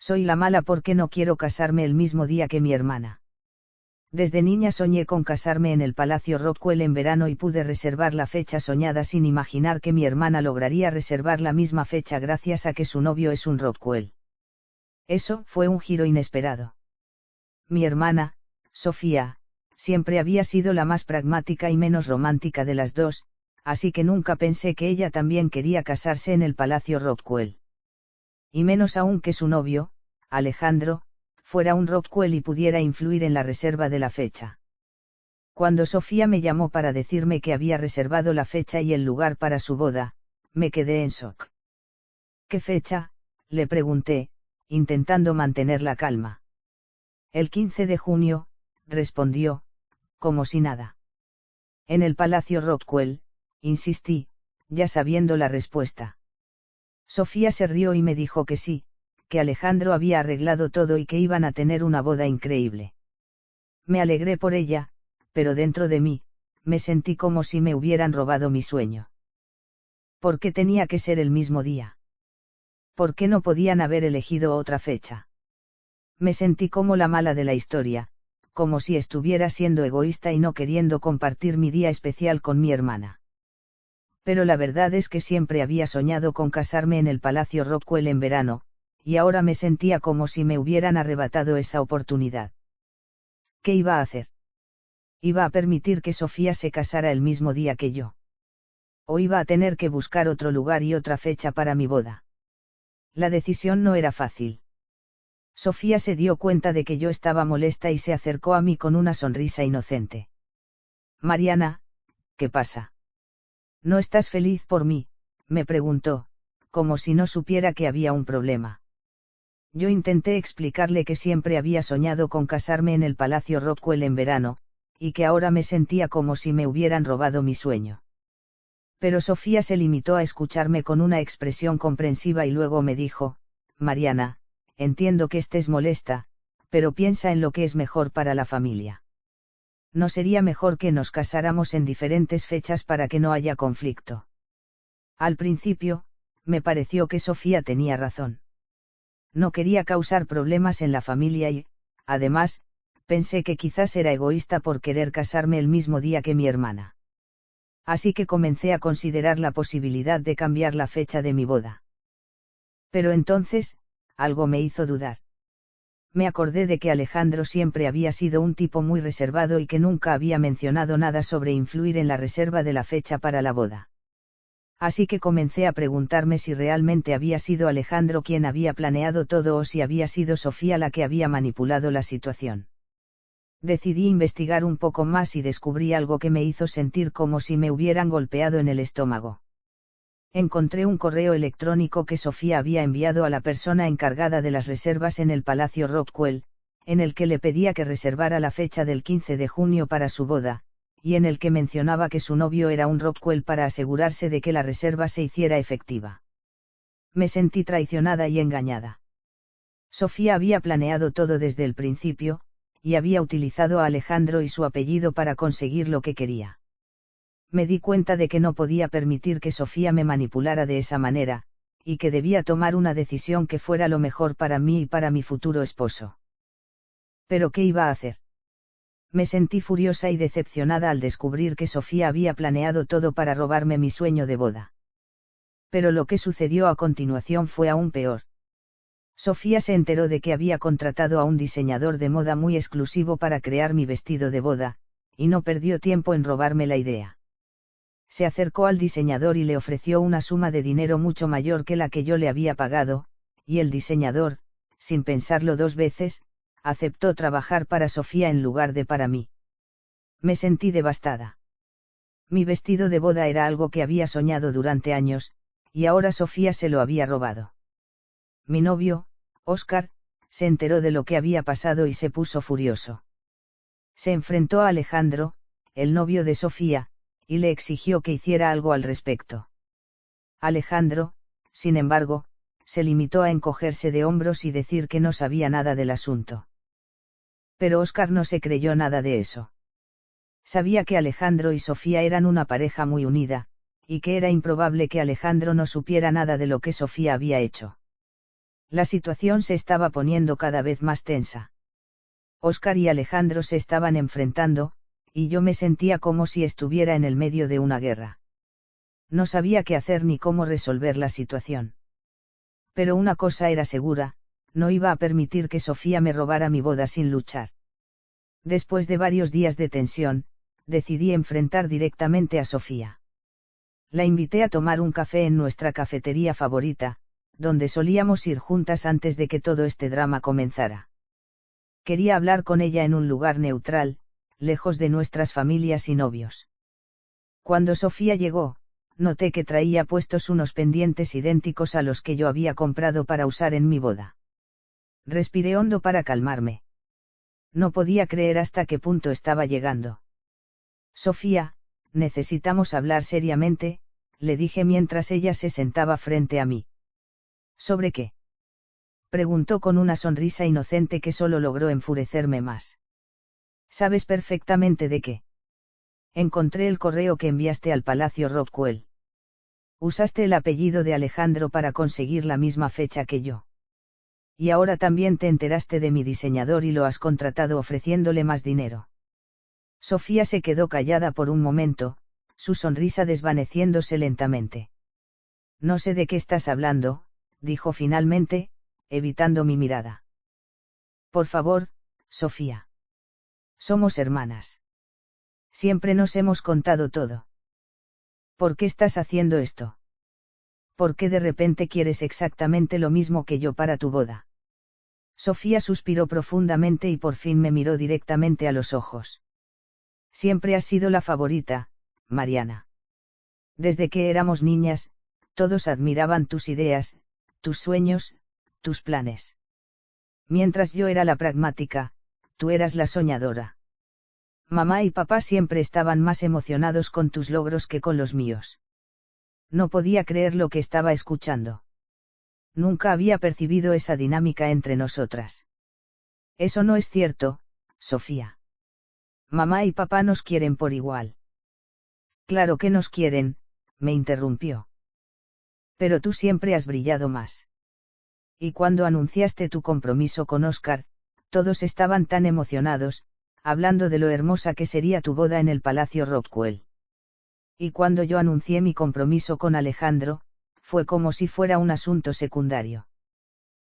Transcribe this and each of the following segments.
Soy la mala porque no quiero casarme el mismo día que mi hermana. Desde niña soñé con casarme en el Palacio Rockwell en verano y pude reservar la fecha soñada sin imaginar que mi hermana lograría reservar la misma fecha gracias a que su novio es un Rockwell. Eso fue un giro inesperado. Mi hermana, Sofía, siempre había sido la más pragmática y menos romántica de las dos, así que nunca pensé que ella también quería casarse en el Palacio Rockwell. Y menos aún que su novio, Alejandro, fuera un Rockwell y pudiera influir en la reserva de la fecha. Cuando Sofía me llamó para decirme que había reservado la fecha y el lugar para su boda, me quedé en shock. ¿Qué fecha?, le pregunté, intentando mantener la calma. El 15 de junio, respondió, como si nada. En el Palacio Rockwell, insistí, ya sabiendo la respuesta. Sofía se rió y me dijo que sí, que Alejandro había arreglado todo y que iban a tener una boda increíble. Me alegré por ella, pero dentro de mí, me sentí como si me hubieran robado mi sueño. ¿Por qué tenía que ser el mismo día? ¿Por qué no podían haber elegido otra fecha? Me sentí como la mala de la historia, como si estuviera siendo egoísta y no queriendo compartir mi día especial con mi hermana. Pero la verdad es que siempre había soñado con casarme en el Palacio Rockwell en verano, y ahora me sentía como si me hubieran arrebatado esa oportunidad. ¿Qué iba a hacer? ¿Iba a permitir que Sofía se casara el mismo día que yo? ¿O iba a tener que buscar otro lugar y otra fecha para mi boda? La decisión no era fácil. Sofía se dio cuenta de que yo estaba molesta y se acercó a mí con una sonrisa inocente. Mariana, ¿qué pasa? ¿No estás feliz por mí?, me preguntó, como si no supiera que había un problema. Yo intenté explicarle que siempre había soñado con casarme en el Palacio Rockwell en verano, y que ahora me sentía como si me hubieran robado mi sueño. Pero Sofía se limitó a escucharme con una expresión comprensiva y luego me dijo, Mariana, entiendo que estés molesta, pero piensa en lo que es mejor para la familia. ¿No sería mejor que nos casáramos en diferentes fechas para que no haya conflicto? Al principio, me pareció que Sofía tenía razón. No quería causar problemas en la familia y, además, pensé que quizás era egoísta por querer casarme el mismo día que mi hermana. Así que comencé a considerar la posibilidad de cambiar la fecha de mi boda. Pero entonces, algo me hizo dudar. Me acordé de que Alejandro siempre había sido un tipo muy reservado y que nunca había mencionado nada sobre influir en la reserva de la fecha para la boda. Así que comencé a preguntarme si realmente había sido Alejandro quien había planeado todo o si había sido Sofía la que había manipulado la situación. Decidí investigar un poco más y descubrí algo que me hizo sentir como si me hubieran golpeado en el estómago. Encontré un correo electrónico que Sofía había enviado a la persona encargada de las reservas en el Palacio Rockwell, en el que le pedía que reservara la fecha del 15 de junio para su boda, y en el que mencionaba que su novio era un Rockwell para asegurarse de que la reserva se hiciera efectiva. Me sentí traicionada y engañada. Sofía había planeado todo desde el principio, y había utilizado a Alejandro y su apellido para conseguir lo que quería. Me di cuenta de que no podía permitir que Sofía me manipulara de esa manera, y que debía tomar una decisión que fuera lo mejor para mí y para mi futuro esposo. ¿Pero qué iba a hacer? Me sentí furiosa y decepcionada al descubrir que Sofía había planeado todo para robarme mi sueño de boda. Pero lo que sucedió a continuación fue aún peor. Sofía se enteró de que había contratado a un diseñador de moda muy exclusivo para crear mi vestido de boda, y no perdió tiempo en robarme la idea. Se acercó al diseñador y le ofreció una suma de dinero mucho mayor que la que yo le había pagado, y el diseñador, sin pensarlo dos veces, aceptó trabajar para Sofía en lugar de para mí. Me sentí devastada. Mi vestido de boda era algo que había soñado durante años, y ahora Sofía se lo había robado. Mi novio, Óscar, se enteró de lo que había pasado y se puso furioso. Se enfrentó a Alejandro, el novio de Sofía, y le exigió que hiciera algo al respecto. Alejandro, sin embargo, se limitó a encogerse de hombros y decir que no sabía nada del asunto. Pero Óscar no se creyó nada de eso. Sabía que Alejandro y Sofía eran una pareja muy unida, y que era improbable que Alejandro no supiera nada de lo que Sofía había hecho. La situación se estaba poniendo cada vez más tensa. Óscar y Alejandro se estaban enfrentando, y yo me sentía como si estuviera en el medio de una guerra. No sabía qué hacer ni cómo resolver la situación. Pero una cosa era segura, no iba a permitir que Sofía me robara mi boda sin luchar. Después de varios días de tensión, decidí enfrentar directamente a Sofía. La invité a tomar un café en nuestra cafetería favorita, donde solíamos ir juntas antes de que todo este drama comenzara. Quería hablar con ella en un lugar neutral, lejos de nuestras familias y novios. Cuando Sofía llegó, noté que traía puestos unos pendientes idénticos a los que yo había comprado para usar en mi boda. Respiré hondo para calmarme. No podía creer hasta qué punto estaba llegando. Sofía, necesitamos hablar seriamente, le dije mientras ella se sentaba frente a mí. ¿Sobre qué? Preguntó con una sonrisa inocente que solo logró enfurecerme más. Sabes perfectamente de qué. Encontré el correo que enviaste al Palacio Rockwell. Usaste el apellido de Alejandro para conseguir la misma fecha que yo. Y ahora también te enteraste de mi diseñador y lo has contratado ofreciéndole más dinero. Sofía se quedó callada por un momento, su sonrisa desvaneciéndose lentamente. No sé de qué estás hablando, dijo finalmente, evitando mi mirada. Por favor, Sofía. Somos hermanas. Siempre nos hemos contado todo. ¿Por qué estás haciendo esto? ¿Por qué de repente quieres exactamente lo mismo que yo para tu boda? Sofía suspiró profundamente y por fin me miró directamente a los ojos. Siempre has sido la favorita, Mariana. Desde que éramos niñas, todos admiraban tus ideas, tus sueños, tus planes. Mientras yo era la pragmática, tú eras la soñadora. Mamá y papá siempre estaban más emocionados con tus logros que con los míos. No podía creer lo que estaba escuchando. Nunca había percibido esa dinámica entre nosotras. Eso no es cierto, Sofía. Mamá y papá nos quieren por igual. Claro que nos quieren, me interrumpió. Pero tú siempre has brillado más. Y cuando anunciaste tu compromiso con Óscar, todos estaban tan emocionados, hablando de lo hermosa que sería tu boda en el Palacio Rockwell. Y cuando yo anuncié mi compromiso con Alejandro, fue como si fuera un asunto secundario.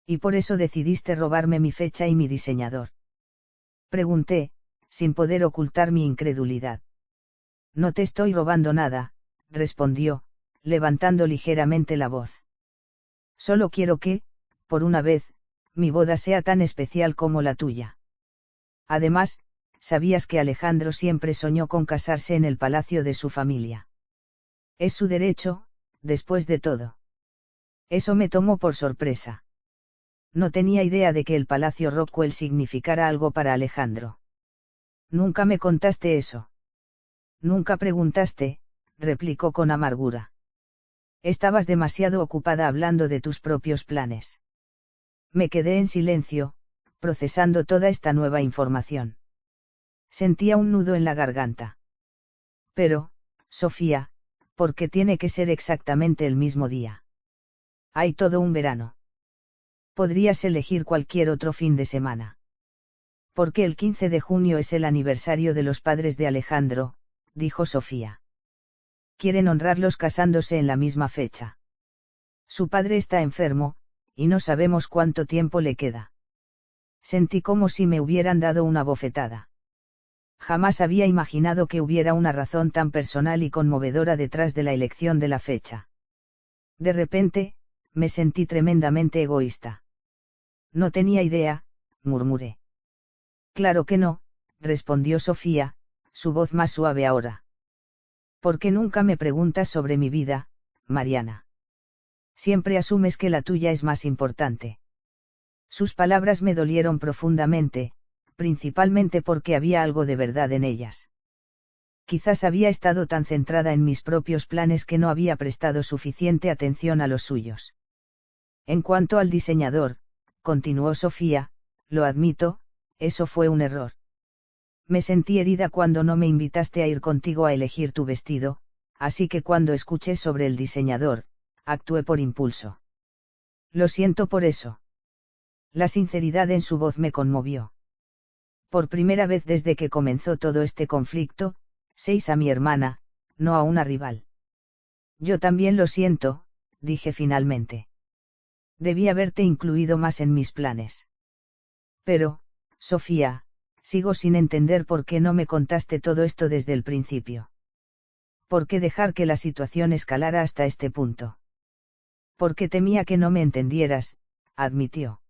Y por eso decidiste robarme mi fecha y mi diseñador. Pregunté, sin poder ocultar mi incredulidad. No te estoy robando nada, respondió, levantando ligeramente la voz. Solo quiero que, por una vez, mi boda sea tan especial como la tuya. Además, sabías que Alejandro siempre soñó con casarse en el palacio de su familia. Es su derecho, después de todo. Eso me tomó por sorpresa. No tenía idea de que el Palacio Rockwell significara algo para Alejandro. Nunca me contaste eso. Nunca preguntaste, replicó con amargura. Estabas demasiado ocupada hablando de tus propios planes. Me quedé en silencio, procesando toda esta nueva información. Sentía un nudo en la garganta. Pero, Sofía, ¿por qué tiene que ser exactamente el mismo día? Hay todo un verano. Podrías elegir cualquier otro fin de semana. Porque el 15 de junio es el aniversario de los padres de Alejandro, dijo Sofía. Quieren honrarlos casándose en la misma fecha. Su padre está enfermo, y no sabemos cuánto tiempo le queda. Sentí como si me hubieran dado una bofetada. Jamás había imaginado que hubiera una razón tan personal y conmovedora detrás de la elección de la fecha. De repente, me sentí tremendamente egoísta. No tenía idea, murmuré. Claro que no, respondió Sofía, su voz más suave ahora. ¿Por qué nunca me preguntas sobre mi vida, Mariana? Siempre asumes que la tuya es más importante. Sus palabras me dolieron profundamente, principalmente porque había algo de verdad en ellas. Quizás había estado tan centrada en mis propios planes que no había prestado suficiente atención a los suyos. En cuanto al diseñador, continuó Sofía, lo admito, eso fue un error. Me sentí herida cuando no me invitaste a ir contigo a elegir tu vestido, así que cuando escuché sobre el diseñador, actué por impulso. Lo siento por eso. La sinceridad en su voz me conmovió. Por primera vez desde que comenzó todo este conflicto, seis a mi hermana, no a una rival. Yo también lo siento, dije finalmente. Debí haberte incluido más en mis planes. Pero, Sofía, sigo sin entender por qué no me contaste todo esto desde el principio. ¿Por qué dejar que la situación escalara hasta este punto? Porque temía que no me entendieras, admitió.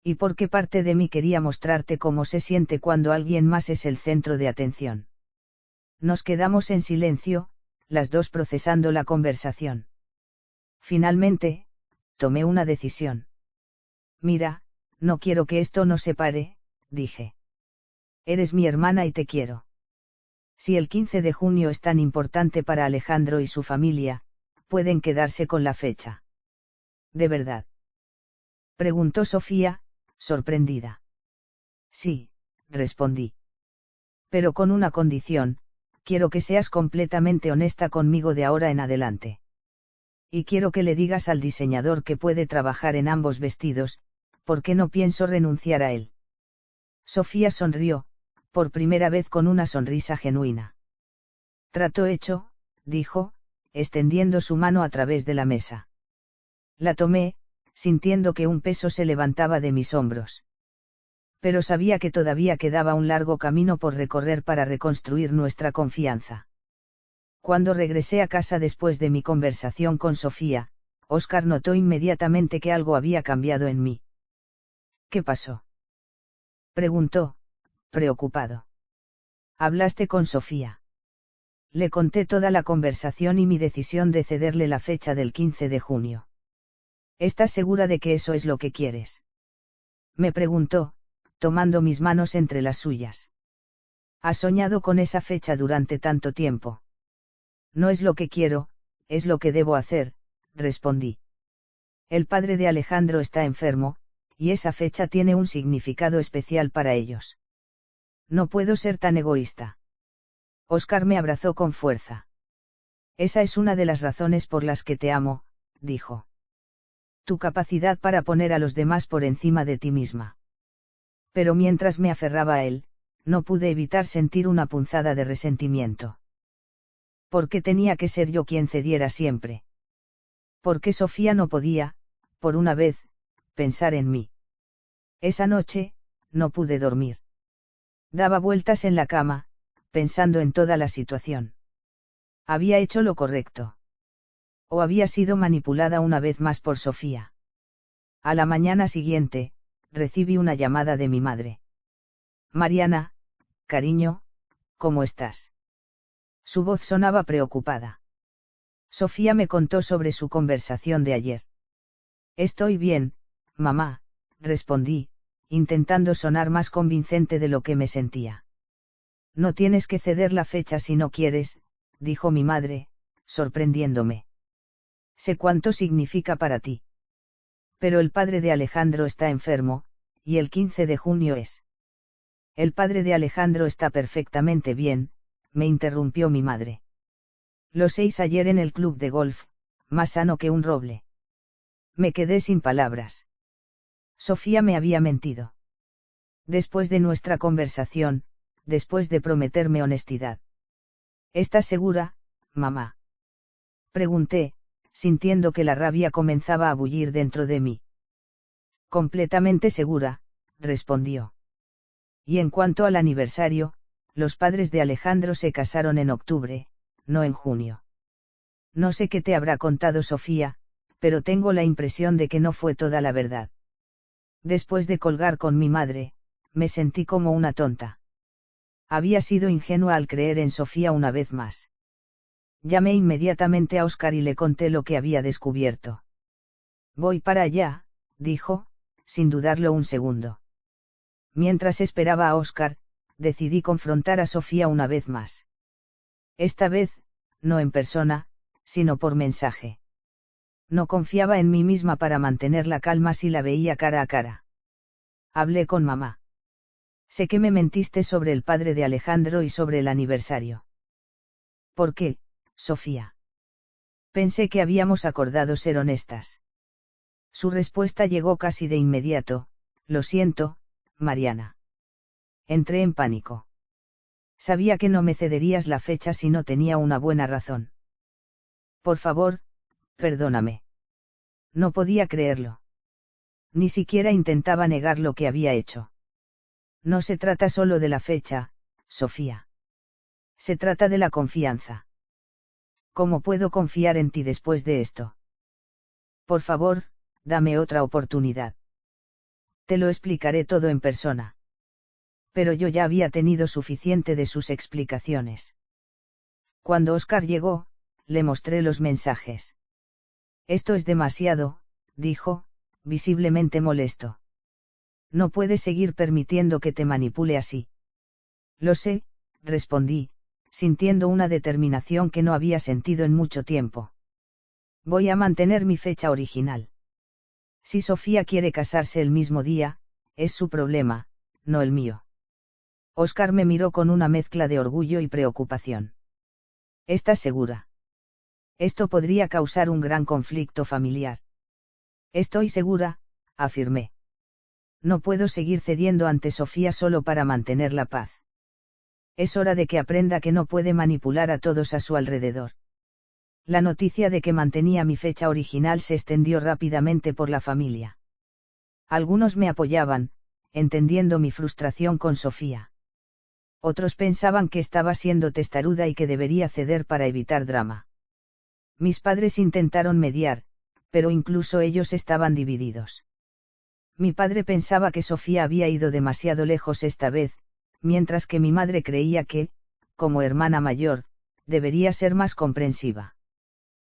Y porque parte de mí quería mostrarte cómo se siente cuando alguien más es el centro de atención. Nos quedamos en silencio, las dos procesando la conversación. Finalmente, tomé una decisión. Mira, no quiero que esto nos separe, dije. Eres mi hermana y te quiero. Si el 15 de junio es tan importante para Alejandro y su familia, pueden quedarse con la fecha. ¿De verdad? Preguntó Sofía, sorprendida. Sí, respondí. Pero con una condición, quiero que seas completamente honesta conmigo de ahora en adelante. Y quiero que le digas al diseñador que puede trabajar en ambos vestidos, porque no pienso renunciar a él. Sofía sonrió, por primera vez con una sonrisa genuina. Trato hecho, dijo, extendiendo su mano a través de la mesa. La tomé, sintiendo que un peso se levantaba de mis hombros. Pero sabía que todavía quedaba un largo camino por recorrer para reconstruir nuestra confianza. Cuando regresé a casa después de mi conversación con Sofía, Óscar notó inmediatamente que algo había cambiado en mí. ¿Qué pasó?, preguntó, preocupado. ¿Hablaste con Sofía? Le conté toda la conversación y mi decisión de cederle la fecha del 15 de junio. ¿Estás segura de que eso es lo que quieres?, me preguntó, tomando mis manos entre las suyas. ¿Has soñado con esa fecha durante tanto tiempo? No es lo que quiero, es lo que debo hacer, respondí. El padre de Alejandro está enfermo, y esa fecha tiene un significado especial para ellos. No puedo ser tan egoísta. Óscar me abrazó con fuerza. Esa es una de las razones por las que te amo, dijo. Tu capacidad para poner a los demás por encima de ti misma. Pero mientras me aferraba a él, no pude evitar sentir una punzada de resentimiento. ¿Por qué tenía que ser yo quien cediera siempre? ¿Por qué Sofía no podía, por una vez, pensar en mí? Esa noche, no pude dormir. Daba vueltas en la cama, pensando en toda la situación. ¿Había hecho lo correcto? ¿O había sido manipulada una vez más por Sofía? A la mañana siguiente, recibí una llamada de mi madre. Mariana, cariño, ¿cómo estás? Su voz sonaba preocupada. Sofía me contó sobre su conversación de ayer. Estoy bien, mamá, respondí, intentando sonar más convincente de lo que me sentía. No tienes que ceder la fecha si no quieres, dijo mi madre, sorprendiéndome. Sé cuánto significa para ti. Pero el padre de Alejandro está enfermo, y el 15 de junio es. El padre de Alejandro está perfectamente bien, me interrumpió mi madre. Lo 6 ayer en el club de golf, más sano que un roble. Me quedé sin palabras. Sofía me había mentido. Después de nuestra conversación, después de prometerme honestidad. ¿Estás segura, mamá?, pregunté, sintiendo que la rabia comenzaba a bullir dentro de mí. Completamente segura, respondió. Y en cuanto al aniversario, los padres de Alejandro se casaron en octubre, no en junio. No sé qué te habrá contado Sofía, pero tengo la impresión de que no fue toda la verdad. Después de colgar con mi madre, me sentí como una tonta. Había sido ingenua al creer en Sofía una vez más. Llamé inmediatamente a Óscar y le conté lo que había descubierto. Voy para allá, dijo, sin dudarlo un segundo. Mientras esperaba a Óscar, decidí confrontar a Sofía una vez más. Esta vez, no en persona, sino por mensaje. No confiaba en mí misma para mantener la calma si la veía cara a cara. Hablé con mamá. Sé que me mentiste sobre el padre de Alejandro y sobre el aniversario. ¿Por qué, Sofía? Pensé que habíamos acordado ser honestas. Su respuesta llegó casi de inmediato, Lo siento, Mariana. Entré en pánico. Sabía que no me cederías la fecha si no tenía una buena razón. Por favor, perdóname. No podía creerlo. Ni siquiera intentaba negar lo que había hecho. No se trata solo de la fecha, Sofía. Se trata de la confianza. ¿Cómo puedo confiar en ti después de esto? Por favor, dame otra oportunidad. Te lo explicaré todo en persona. Pero yo ya había tenido suficiente de sus explicaciones. Cuando Oscar llegó, le mostré los mensajes. Esto es demasiado, dijo, visiblemente molesto. No puedes seguir permitiendo que te manipule así. Lo sé, respondí, sintiendo una determinación que no había sentido en mucho tiempo. Voy a mantener mi fecha original. Si Sofía quiere casarse el mismo día, es su problema, no el mío. Oscar me miró con una mezcla de orgullo y preocupación. ¿Estás segura? Esto podría causar un gran conflicto familiar. Estoy segura, afirmé. No puedo seguir cediendo ante Sofía solo para mantener la paz. Es hora de que aprenda que no puede manipular a todos a su alrededor. La noticia de que mantenía mi fecha original se extendió rápidamente por la familia. Algunos me apoyaban, entendiendo mi frustración con Sofía. Otros pensaban que estaba siendo testaruda y que debería ceder para evitar drama. Mis padres intentaron mediar, pero incluso ellos estaban divididos. Mi padre pensaba que Sofía había ido demasiado lejos esta vez, mientras que mi madre creía que, como hermana mayor, debería ser más comprensiva.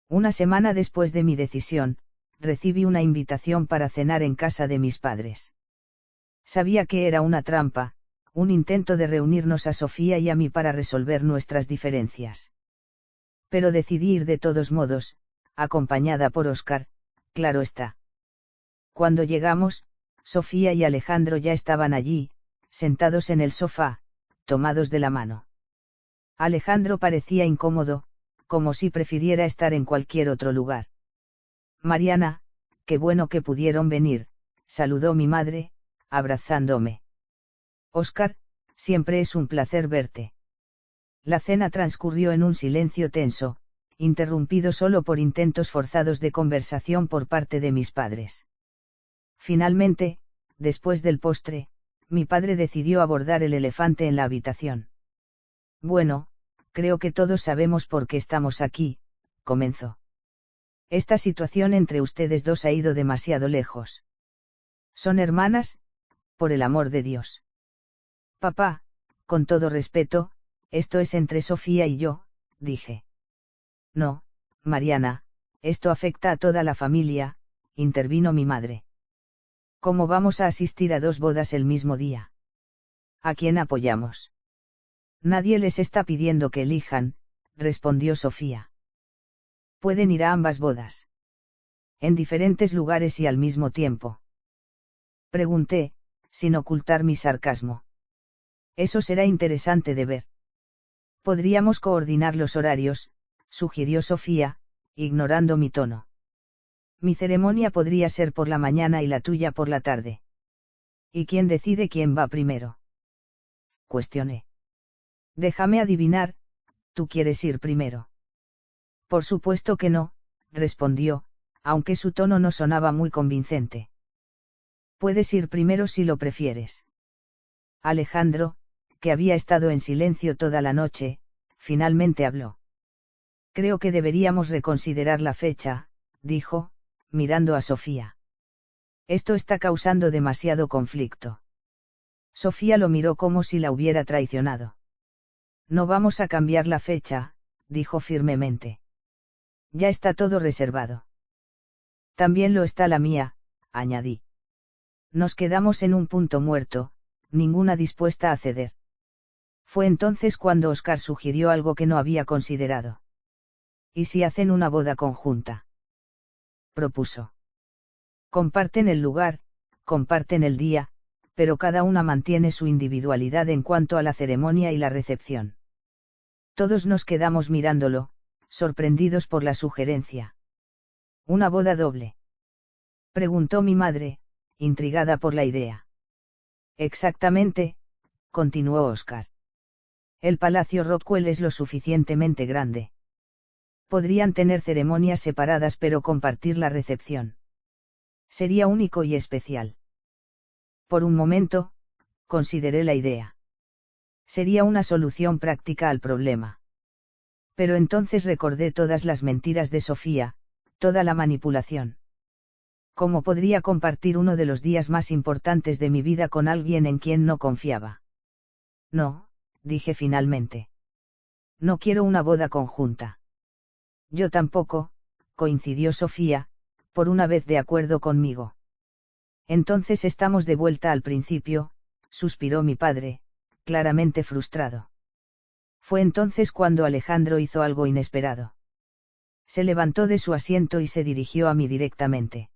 Una semana después de mi decisión, recibí una invitación para cenar en casa de mis padres. Sabía que era una trampa, un intento de reunirnos a Sofía y a mí para resolver nuestras diferencias. Pero decidí ir de todos modos, acompañada por Oscar, claro está. Cuando llegamos, Sofía y Alejandro ya estaban allí, sentados en el sofá, tomados de la mano. Alejandro parecía incómodo, como si prefiriera estar en cualquier otro lugar. Mariana, qué bueno que pudieron venir, saludó mi madre, abrazándome. Oscar, siempre es un placer verte. La cena transcurrió en un silencio tenso, interrumpido solo por intentos forzados de conversación por parte de mis padres. Finalmente, después del postre, mi padre decidió abordar el elefante en la habitación. Bueno, creo que todos sabemos por qué estamos aquí, comenzó. Esta situación entre ustedes dos ha ido demasiado lejos. Son hermanas, por el amor de Dios. Papá, con todo respeto, esto es entre Sofía y yo, dije. No, Mariana, esto afecta a toda la familia, intervino mi madre. ¿Cómo vamos a asistir a dos bodas el mismo día? ¿A quién apoyamos? Nadie les está pidiendo que elijan, respondió Sofía. Pueden ir a ambas bodas. En diferentes lugares y al mismo tiempo. Pregunté, sin ocultar mi sarcasmo. Eso será interesante de ver. Podríamos coordinar los horarios, sugirió Sofía, ignorando mi tono. Mi ceremonia podría ser por la mañana y la tuya por la tarde. ¿Y quién decide quién va primero? Cuestioné. Déjame adivinar, ¿tú quieres ir primero? Por supuesto que no, respondió, aunque su tono no sonaba muy convincente. Puedes ir primero si lo prefieres. Alejandro, que había estado en silencio toda la noche, finalmente habló. Creo que deberíamos reconsiderar la fecha, dijo, mirando a Sofía. Esto está causando demasiado conflicto. Sofía lo miró como si la hubiera traicionado. No vamos a cambiar la fecha, dijo firmemente. Ya está todo reservado. También lo está la mía, añadí. Nos quedamos en un punto muerto, ninguna dispuesta a ceder. Fue entonces cuando Oscar sugirió algo que no había considerado. ¿Y si hacen una boda conjunta? Propuso. Comparten el lugar, comparten el día, pero cada una mantiene su individualidad en cuanto a la ceremonia y la recepción. Todos nos quedamos mirándolo, sorprendidos por la sugerencia. ¿Una boda doble? Preguntó mi madre, intrigada por la idea. Exactamente, continuó Oscar. El Palacio Rockwell es lo suficientemente grande. Podrían tener ceremonias separadas pero compartir la recepción. Sería único y especial. Por un momento, consideré la idea. Sería una solución práctica al problema. Pero entonces recordé todas las mentiras de Sofía, toda la manipulación. ¿Cómo podría compartir uno de los días más importantes de mi vida con alguien en quien no confiaba? No, dije finalmente. No quiero una boda conjunta. Yo tampoco, coincidió Sofía, por una vez de acuerdo conmigo. Entonces estamos de vuelta al principio, suspiró mi padre, claramente frustrado. Fue entonces cuando Alejandro hizo algo inesperado. Se levantó de su asiento y se dirigió a mí directamente.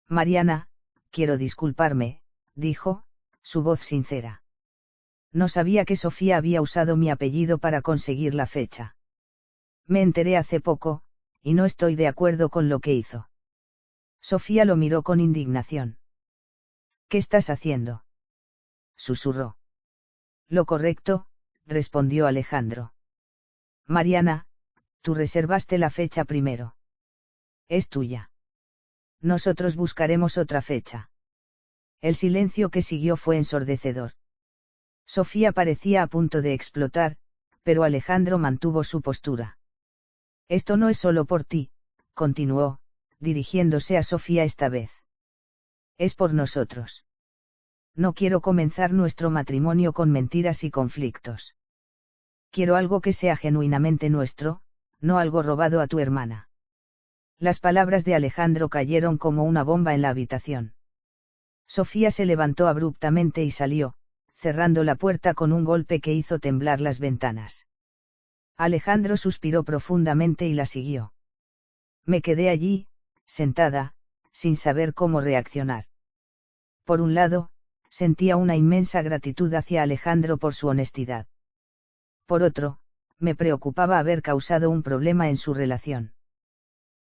Mariana, quiero disculparme, dijo, su voz sincera. No sabía que Sofía había usado mi apellido para conseguir la fecha. Me enteré hace poco, y no estoy de acuerdo con lo que hizo. Sofía lo miró con indignación. ¿Qué estás haciendo? Susurró. Lo correcto, respondió Alejandro. Mariana, tú reservaste la fecha primero. Es tuya. Nosotros buscaremos otra fecha. El silencio que siguió fue ensordecedor. Sofía parecía a punto de explotar, pero Alejandro mantuvo su postura. Esto no es solo por ti, continuó, dirigiéndose a Sofía esta vez. Es por nosotros. No quiero comenzar nuestro matrimonio con mentiras y conflictos. Quiero algo que sea genuinamente nuestro, no algo robado a tu hermana. Las palabras de Alejandro cayeron como una bomba en la habitación. Sofía se levantó abruptamente y salió, cerrando la puerta con un golpe que hizo temblar las ventanas. Alejandro suspiró profundamente y la siguió. Me quedé allí, sentada, sin saber cómo reaccionar. Por un lado, sentía una inmensa gratitud hacia Alejandro por su honestidad. Por otro, me preocupaba haber causado un problema en su relación.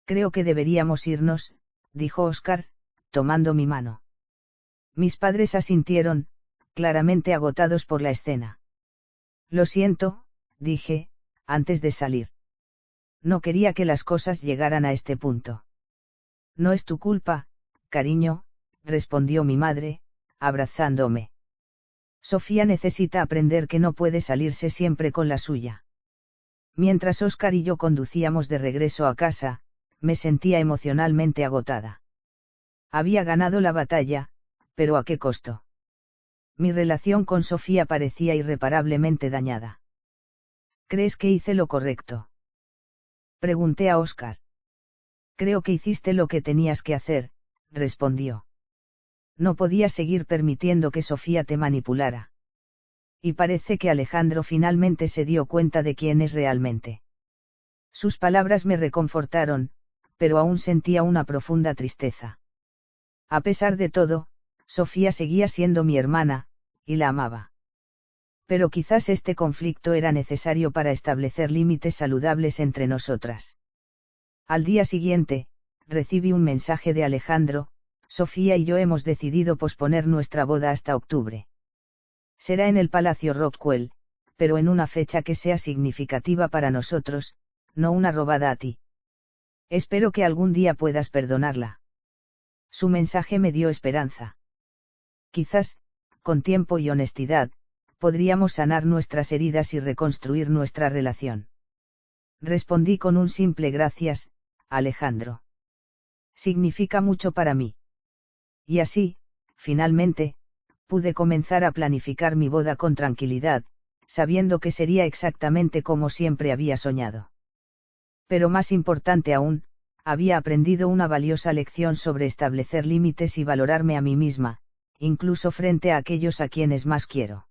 Creo que deberíamos irnos, dijo Oscar, tomando mi mano. Mis padres asintieron, claramente agotados por la escena. Lo siento, dije, antes de salir. No quería que las cosas llegaran a este punto. No es tu culpa, cariño, respondió mi madre, abrazándome. Sofía necesita aprender que no puede salirse siempre con la suya. Mientras Oscar y yo conducíamos de regreso a casa, me sentía emocionalmente agotada. Había ganado la batalla, pero ¿a qué costo? Mi relación con Sofía parecía irreparablemente dañada. ¿Crees que hice lo correcto? Pregunté a Oscar. Creo que hiciste lo que tenías que hacer, respondió. No podías seguir permitiendo que Sofía te manipulara. Y parece que Alejandro finalmente se dio cuenta de quién es realmente. Sus palabras me reconfortaron, pero aún sentía una profunda tristeza. A pesar de todo, Sofía seguía siendo mi hermana, y la amaba. Pero quizás este conflicto era necesario para establecer límites saludables entre nosotras. Al día siguiente, recibí un mensaje de Alejandro: Sofía y yo hemos decidido posponer nuestra boda hasta octubre. Será en el Palacio Rockwell, pero en una fecha que sea significativa para nosotros, no una robada a ti. Espero que algún día puedas perdonarla. Su mensaje me dio esperanza. Quizás, con tiempo y honestidad, podríamos sanar nuestras heridas y reconstruir nuestra relación. Respondí con un simple gracias, Alejandro. Significa mucho para mí. Y así, finalmente, pude comenzar a planificar mi boda con tranquilidad, sabiendo que sería exactamente como siempre había soñado. Pero más importante aún, había aprendido una valiosa lección sobre establecer límites y valorarme a mí misma, incluso frente a aquellos a quienes más quiero.